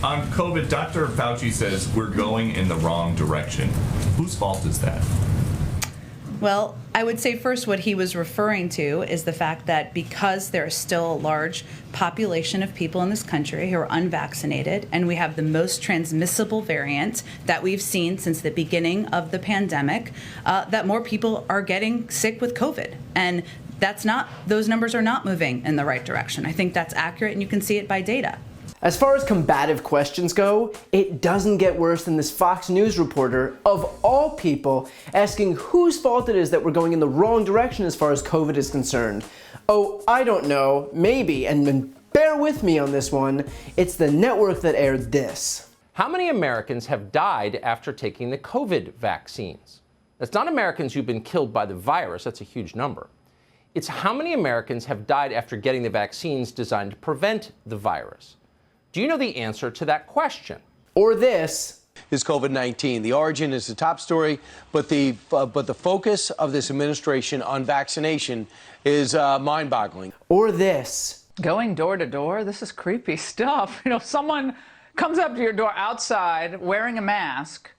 On COVID, Dr. Fauci says we're going in the wrong direction. Whose fault is that? Well, I would say first what he was referring to is the fact that because there is still a large population of people in this country who are unvaccinated, and we have the most transmissible variant that we've seen since the beginning of the pandemic, that more people are getting sick with COVID. And those numbers are not moving in the right direction. I think that's accurate, and you can see it by data. As far as combative questions go, it doesn't get worse than this Fox News reporter, of all people, asking whose fault it is that we're going in the wrong direction as far as COVID is concerned. Oh, I don't know, maybe, and bear with me on this one, it's the network that aired this. How many Americans have died after taking the COVID vaccines? That's not Americans who've been killed by the virus, that's a huge number. It's how many Americans have died after getting the vaccines designed to prevent the virus. Do you know the answer to that question? Or this is COVID-19. The origin is the top story, but the focus of this administration on vaccination is mind-boggling. Or this. Going door to door, this is creepy stuff. You know, someone comes up to your door outside wearing a mask,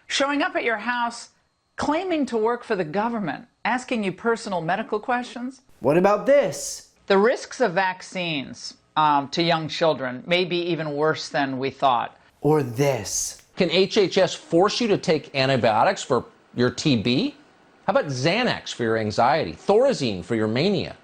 showing up at your house, claiming to work for the government, asking you personal medical questions. What about this? The risks of vaccines to young children may be even worse than we thought. Or this. Can HHS force you to take antibiotics for your TB? How about Xanax for your anxiety, Thorazine for your mania?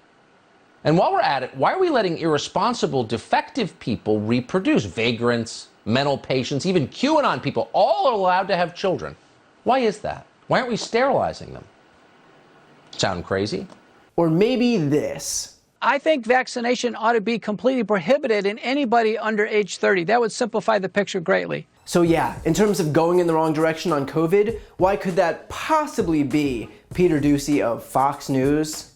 And while we're at it, why are we letting irresponsible, defective people reproduce? Vagrants, mental patients, even QAnon people, all are allowed to have children. Why is that? Why aren't we sterilizing them? Sound crazy? Or maybe this. I think vaccination ought to be completely prohibited in anybody under age 30. That would simplify the picture greatly. So yeah, in terms of going in the wrong direction on COVID, why could that possibly be Peter Doocy of Fox News?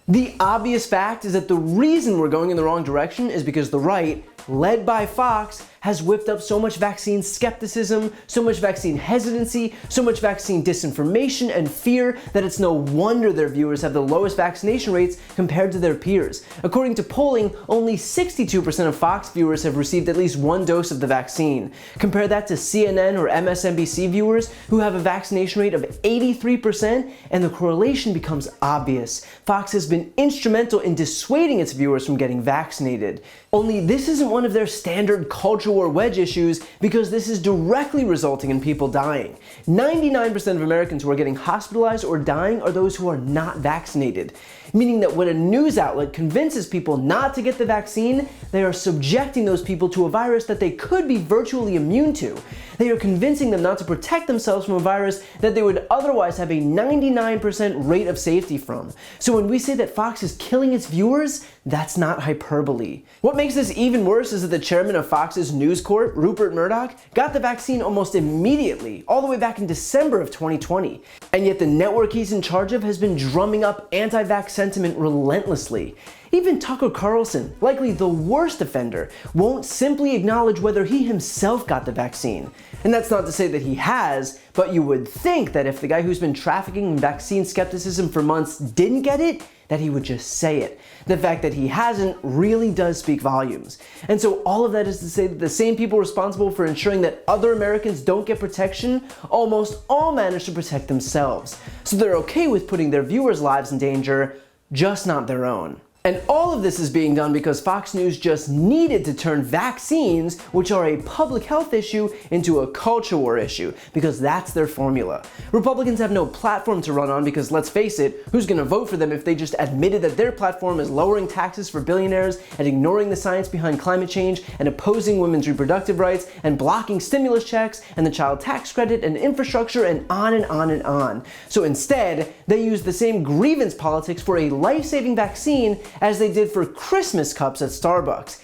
The obvious fact is that the reason we're going in the wrong direction is because the right, led by Fox, has whipped up so much vaccine skepticism, so much vaccine hesitancy, so much vaccine disinformation and fear that it's no wonder their viewers have the lowest vaccination rates compared to their peers. According to polling, only 62% of Fox viewers have received at least one dose of the vaccine. Compare that to CNN or MSNBC viewers who have a vaccination rate of 83%, and the correlation becomes obvious. Fox has been instrumental in dissuading its viewers from getting vaccinated. Only this isn't one of their standard culture war wedge issues, because this is directly resulting in people dying. 99% of Americans who are getting hospitalized or dying are those who are not vaccinated, meaning that when a news outlet convinces people not to get the vaccine, they are subjecting those people to a virus that they could be virtually immune to. They are convincing them not to protect themselves from a virus that they would otherwise have a 99% rate of safety from. So when we say that Fox is killing its viewers, that's not hyperbole. What makes this even worse is that the chairman of Fox's News Corp, Rupert Murdoch, got the vaccine almost immediately, all the way back in December of 2020. And yet the network he's in charge of has been drumming up anti-vax sentiment relentlessly. Even Tucker Carlson, likely the worst offender, won't simply acknowledge whether he himself got the vaccine. And that's not to say that he has, but you would think that if the guy who's been trafficking in vaccine skepticism for months didn't get it, that he would just say it. The fact that he hasn't really does speak volumes. And so all of that is to say that the same people responsible for ensuring that other Americans don't get protection almost all manage to protect themselves. So they're okay with putting their viewers' lives in danger, just not their own. And all of this is being done because Fox News just needed to turn vaccines, which are a public health issue, into a culture war issue, because that's their formula. Republicans have no platform to run on because, let's face it, who's gonna vote for them if they just admitted that their platform is lowering taxes for billionaires and ignoring the science behind climate change and opposing women's reproductive rights and blocking stimulus checks and the child tax credit and infrastructure and on and on and on. So instead, they use the same grievance politics for a life-saving vaccine as they did for Christmas cups at Starbucks.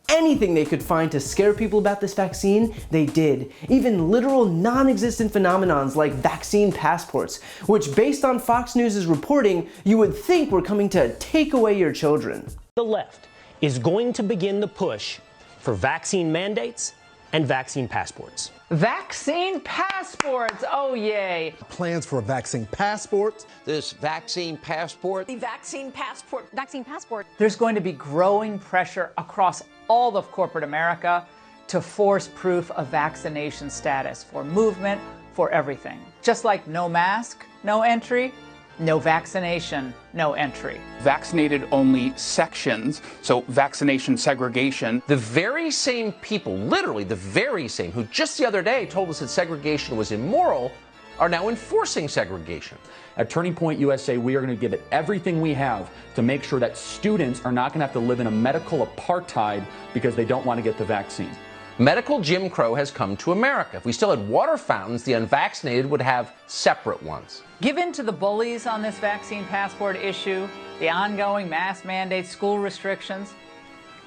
Anything they could find to scare people about this vaccine, they did. Even literal non-existent phenomenons like vaccine passports, which based on Fox News' reporting, you would think were coming to take away your children. The left is going to begin the push for vaccine mandates and vaccine passports. Vaccine passports, oh yay. Plans for a vaccine passport. This vaccine passport. The vaccine passport. Vaccine passport. There's going to be growing pressure across all of corporate America to force proof of vaccination status for movement, for everything. Just like no mask, no entry, no vaccination, no entry. Vaccinated only sections, so vaccination segregation. The very same people, literally the very same, who just the other day told us that segregation was immoral, are now enforcing segregation. At Turning Point USA, we are going to give it everything we have to make sure that students are not going to have to live in a medical apartheid because they don't want to get the vaccine. Medical Jim Crow has come to America. If we still had water fountains, the unvaccinated would have separate ones. Give in to the bullies on this vaccine passport issue, the ongoing mask mandates, school restrictions,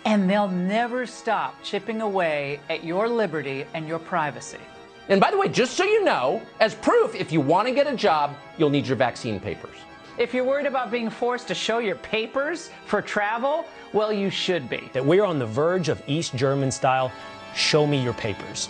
and they'll never stop chipping away at your liberty and your privacy. And by the way, just so you know, as proof, if you want to get a job, you'll need your vaccine papers. If you're worried about being forced to show your papers for travel, well, you should be. That we're on the verge of East German style, show me your papers.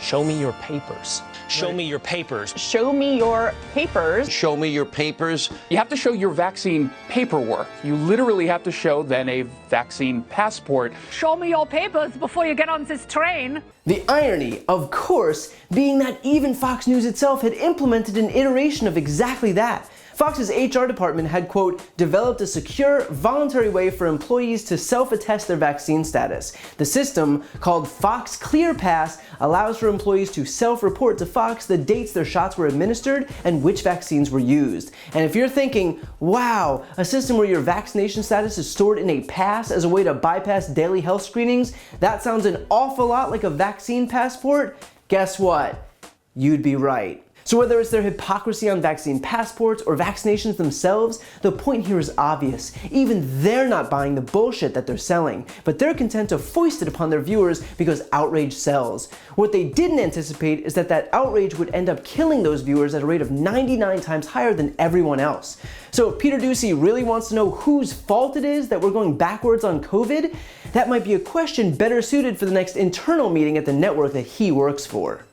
Show me your papers. Show me your papers. Show me your papers. Show me your papers. You have to show your vaccine paperwork. You literally have to show then a vaccine passport. Show me your papers before you get on this train. The irony, of course, being that even Fox News itself had implemented an iteration of exactly that. Fox's HR department had, quote, developed a secure, voluntary way for employees to self-attest their vaccine status. The system, called Fox Clear Pass, allows for employees to self-report to Fox the dates their shots were administered and which vaccines were used. And if you're thinking, wow, a system where your vaccination status is stored in a pass as a way to bypass daily health screenings, that sounds an awful lot like a vaccine passport, guess what? You'd be right. So whether it's their hypocrisy on vaccine passports or vaccinations themselves, the point here is obvious. Even they're not buying the bullshit that they're selling, but they're content to foist it upon their viewers because outrage sells. What they didn't anticipate is that that outrage would end up killing those viewers at a rate of 99 times higher than everyone else. So if Peter Doocy really wants to know whose fault it is that we're going backwards on COVID, that might be a question better suited for the next internal meeting at the network that he works for.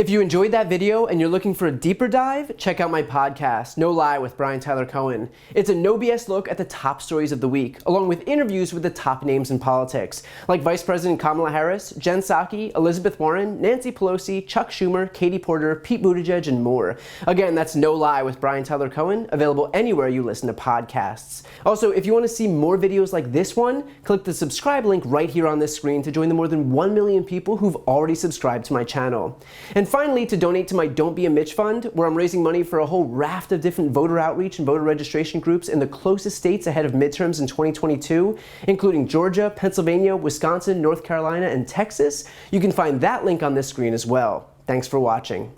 If you enjoyed that video and you're looking for a deeper dive, check out my podcast, No Lie with Brian Tyler Cohen. It's a no BS look at the top stories of the week, along with interviews with the top names in politics, like Vice President Kamala Harris, Jen Psaki, Elizabeth Warren, Nancy Pelosi, Chuck Schumer, Katie Porter, Pete Buttigieg, and more. Again, that's No Lie with Brian Tyler Cohen, available anywhere you listen to podcasts. Also, if you want to see more videos like this one, click the subscribe link right here on this screen to join the more than 1 million people who've already subscribed to my channel. And finally, to donate to my Don't Be a Mitch Fund, where I'm raising money for a whole raft of different voter outreach and voter registration groups in the closest states ahead of midterms in 2022, including Georgia, Pennsylvania, Wisconsin, North Carolina, and Texas. You can find that link on this screen as well. Thanks for watching.